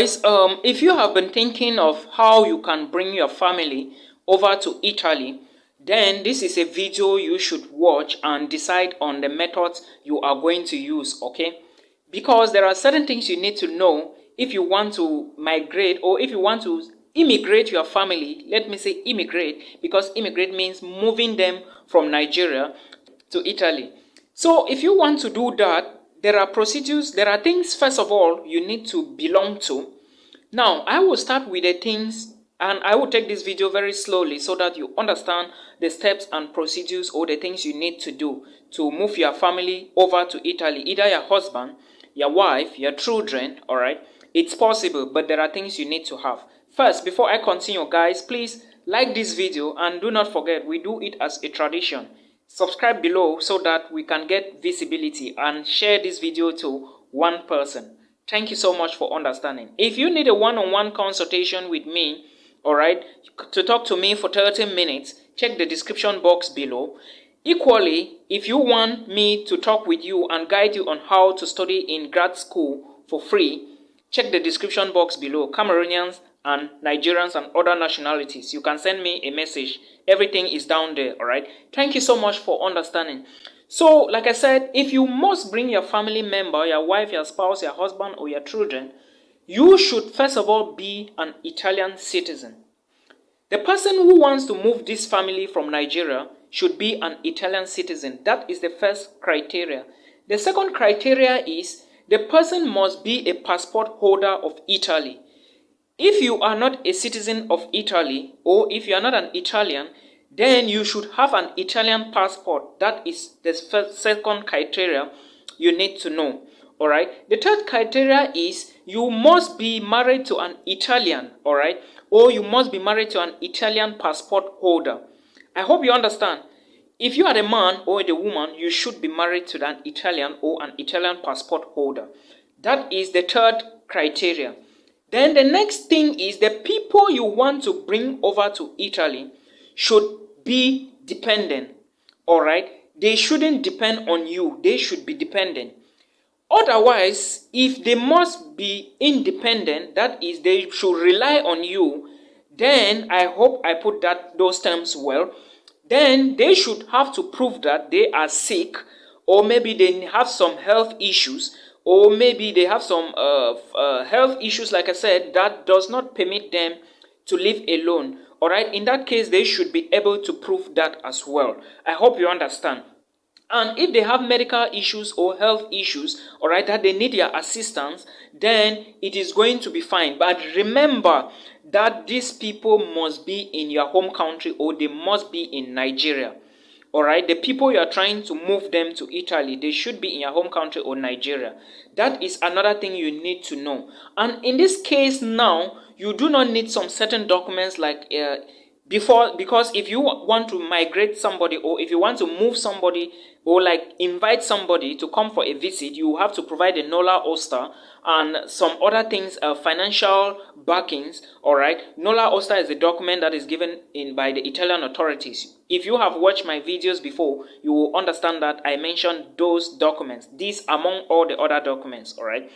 guys, if you have been thinking of how you can bring your family over to Italy, then this is a video you should watch and decide on the methods you are going to use, okay? Because there are certain things you need to know if you want to migrate or if you want to immigrate your family. Let me say immigrate, because immigrate means moving them from Nigeria to Italy. So if you want to do that, there are procedures, there are things, first of all, you need to belong to. Now, I will start with the things, and I will take this video very slowly so that you understand the steps and procedures or the things you need to do to move your family over to Italy, either your husband, your wife, your children, all right? It's possible, but there are things you need to have. First, before I continue, guys, please like this video and do not forget, we do it as a tradition. Subscribe below so that we can get visibility and share this video to one person. Thank you so much for understanding. If you need a one-on-one consultation with me, all right, to talk to me for 30 minutes, check the description box below. Equally, if you want me to talk with you and guide you on how to study in grad school for free, check the description box below. Cameroonians and Nigerians and other nationalities, you can send me a message. Everything is down there, all right? Thank you so much for understanding. So, like I said, if you must bring your family member, your wife, your spouse, your husband, or your children, you should first of all be an Italian citizen. The person who wants to move this family from Nigeria should be an Italian citizen. That is the first criteria. The second criteria is the person must be a passport holder of Italy. If you are not a citizen of Italy, or if you are not an Italian, then you should have an Italian passport. That is the second criteria you need to know. All right. The third criteria is you must be married to an Italian, all right, or you must be married to an Italian passport holder. I hope you understand. If you are a man or a woman, you should be married to an Italian or an Italian passport holder. That is the third criteria. Then the next thing is the people you want to bring over to Italy should be dependent, all right? They shouldn't depend on you. They should be dependent. Otherwise, if they must be independent, that is, they should rely on you, then I hope I put those terms well, then they should have to prove that they are sick, or maybe they have some health issues, or maybe they have some health issues, like I said, that does not permit them to live alone. All right, in that case, they should be able to prove that as well. I hope you understand. And if they have medical issues or health issues, all right, that they need your assistance, then it is going to be fine. But remember that these people must be in your home country, or they must be in Nigeria. All right, the people you are trying to move them to Italy, they should be in your home country or Nigeria. That is another thing you need to know. And in this case now, you do not need some certain documents like because if you want to migrate somebody, or if you want to move somebody, or like invite somebody to come for a visit, you have to provide a Nola uster and some other things, financial backings. All right, Nola uster is a document that is given in by the Italian authorities. If you have watched my videos before, you will understand that I mentioned those documents, these among all the other documents. All right,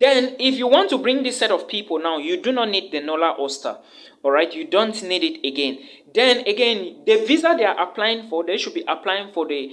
then if you want to bring this set of people now, you do not need the Nola uster. All right, you don't need it again. Then again, the visa they are applying for, they should be applying for the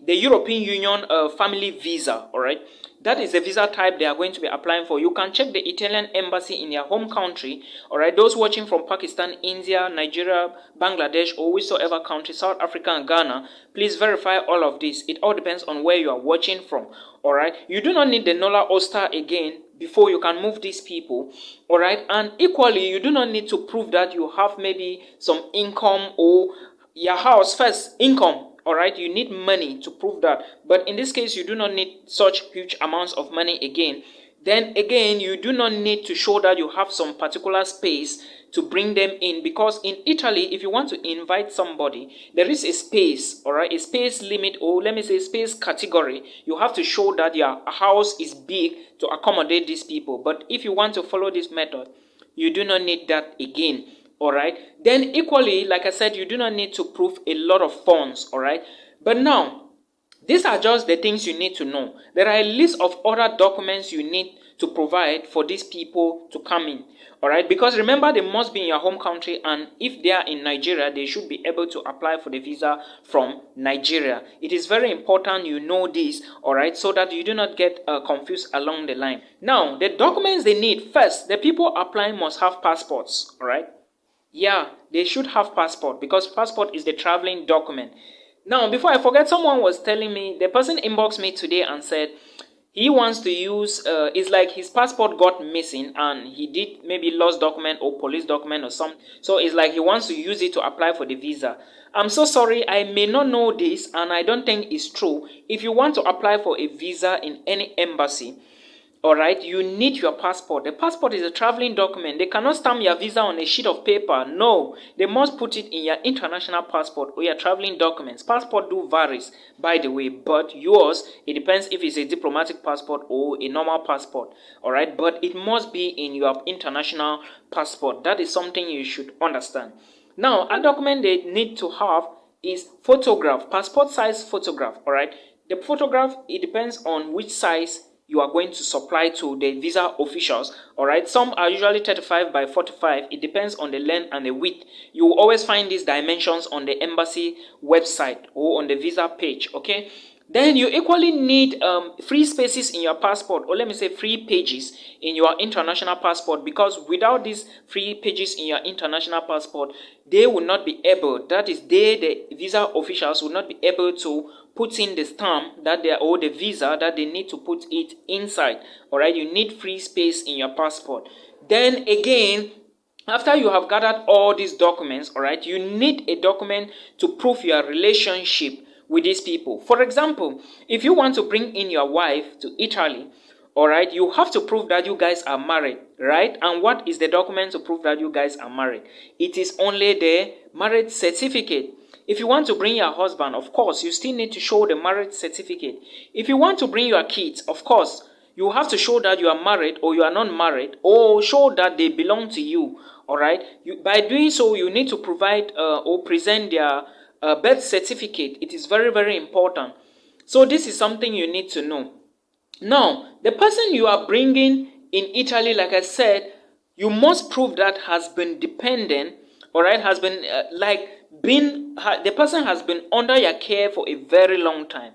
European Union family visa. All right, that is the visa type they are going to be applying for. You can check the Italian embassy in your home country. All right, those watching from Pakistan, India, Nigeria, Bangladesh, or whichever country, South Africa and Ghana, please verify all of this. It all depends on where you are watching from. All right, you do not need the Nola uster again before you can move these people. All right, and equally, you do not need to prove that you have maybe some income or your house first income. All right, you need money to prove that, but in this case, you do not need such huge amounts of money again. Then again, you do not need to show that you have some particular space to bring them in, because in Italy, if you want to invite somebody, there is a space, all right, a space limit, or let me say space category. You have to show that your house is big to accommodate these people. But if you want to follow this method, you do not need that again. All right, then equally, like I said, you do not need to prove a lot of funds. All right, but now these are just the things you need to know. There are a list of other documents you need to provide for these people to come in. All right, because remember, they must be in your home country, and if they are in Nigeria, they should be able to apply for the visa from Nigeria. It is very important you know this, all right, so that you do not get confused along the line. Now, the documents they need: first, the people applying must have passports. All right, yeah, they should have passport, because passport is the traveling document. Now, before I forget, someone was telling me, the person inboxed me today and said he wants to use, it's like his passport got missing and he did maybe lost document or police document or something. So it's like he wants to use it to apply for the visa. I'm so sorry, I may not know this and I don't think it's true. If you want to apply for a visa in any embassy, all right, you need your passport. The passport is a traveling document. They cannot stamp your visa on a sheet of paper. No, they must put it in your international passport or your traveling documents. Passport do varies, by the way, but yours, it depends if it's a diplomatic passport or a normal passport. All right, but it must be in your international passport. That is something you should understand. Now, a document they need to have is photograph, passport size photograph. All right, the photograph, it depends on which size you are going to supply to the visa officials. All right, some are usually 35 by 45. It depends on the length and the width. You will always find these dimensions on the embassy website or on the visa page. Okay, then you equally need free spaces in your passport, or let me say free pages in your international passport, because without these free pages in your international passport, they will not be able, that is, the visa officials will not be able to put in the stamp that they are, or the visa that they need to put it inside. All right, you need free space in your passport. Then again, after you have gathered all these documents, all right, you need a document to prove your relationship with these people. For example, if you want to bring in your wife to Italy, all right, you have to prove that you guys are married, right? And what is the document to prove that you guys are married? It is only the marriage certificate. If you want to bring your husband, of course, you still need to show the marriage certificate. If you want to bring your kids, of course, you have to show that you are married or you are not married, or show that they belong to you. All right. By doing so, you need to provide or present their birth certificate. It is very, very important. So this is something you need to know. Now, the person you are bringing in Italy, like I said, you must prove that has been dependent, all right, has been the person has been under your care for a very long time.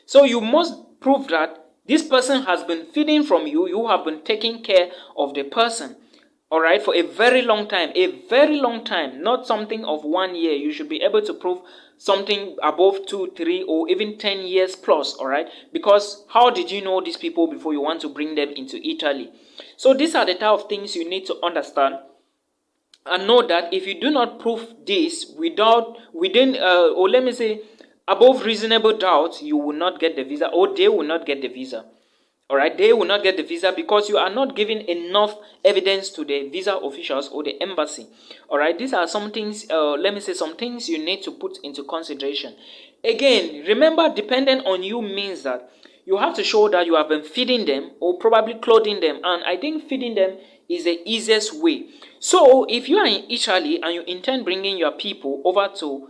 So you must prove that this person has been feeding from you. You have been taking care of the person, all right, for a very long time, not something of 1 year. You should be able to prove something above 2, 3, or even 10 years plus, all right, because how did you know these people before you want to bring them into Italy? So these are the type of things you need to understand, and know that if you do not prove this or let me say above reasonable doubt, you will not get the visa, or they will not get the visa. All right, they will not get the visa because you are not giving enough evidence to the visa officials or the embassy. All right, these are some things, let me say some things you need to put into consideration. Again, remember, dependent on you means that you have to show that you have been feeding them or probably clothing them, and I think feeding them is the easiest way. So if you are in Italy and you intend bringing your people over to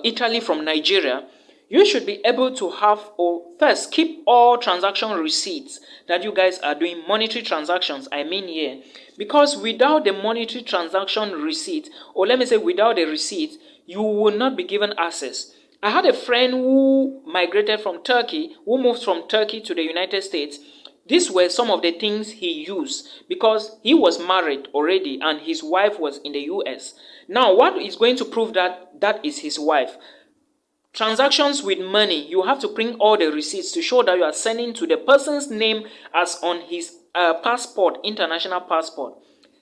Italy from Nigeria, you should be able to have, or first, keep all transaction receipts that you guys are doing, monetary transactions, I mean here. Because without the monetary transaction receipt, or let me say without the receipt, you will not be given access. I had a friend who migrated from Turkey, who moved from Turkey to the United States. These were some of the things he used because he was married already and his wife was in the US. Now, what is going to prove that that is his wife? Transactions with money, you have to bring all the receipts to show that you are sending to the person's name as on his passport, international passport.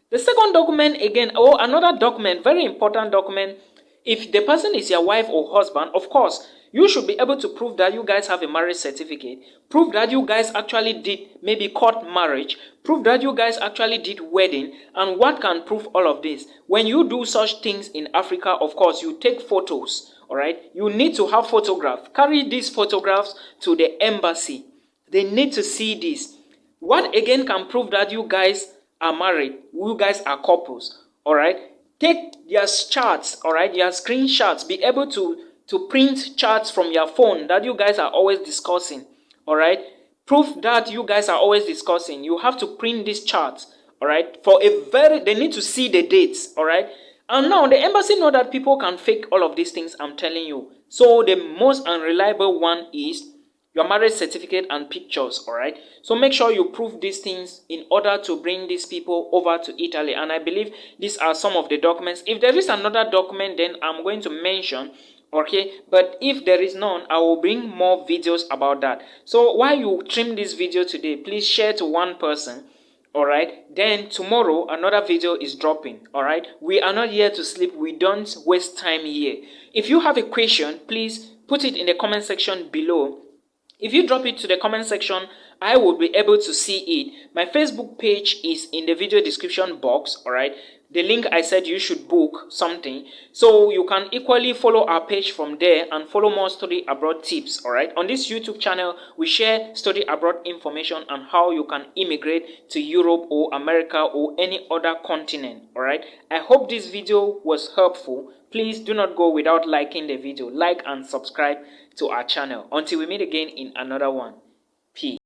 The second document, again, or another document, very important document, if the person is your wife or husband, of course, you should be able to prove that you guys have a marriage certificate, prove that you guys actually did maybe court marriage, prove that you guys actually did wedding. And what can prove all of this? When you do such things in Africa, of course, you take photos. All right, you need to have photographs. Carry these photographs to the embassy. They need to see this. What again can prove that you guys are married, you guys are couples? All right, take your charts, all right, your screenshots. Be able to print charts from your phone that you guys are always discussing. All right, proof that you guys are always discussing, you have to print this chart, all right, they need to see the dates, all right. And now the embassy know that people can fake all of these things I'm telling you. So the most unreliable one is your marriage certificate and pictures, all right. So make sure you prove these things in order to bring these people over to Italy. And I believe these are some of the documents. If there is another document, then I'm going to mention, okay, but if there is none, I will bring more videos about that. So while you trim this video today, please share to one person, all right. Then tomorrow another video is dropping, all right. We are not here to sleep. We don't waste time here. If you have a question, please put it in the comment section below. If you drop it to the comment section, I will be able to see it. My Facebook page is in the video description box, all right. The link I said you should book something. So you can equally follow our page from there and follow more study abroad tips, all right. On this YouTube channel, we share study abroad information on how you can immigrate to Europe or America or any other continent, all right. I hope this video was helpful. Please do not go without liking the video. Like and subscribe to our channel. Until we meet again in another one. Peace.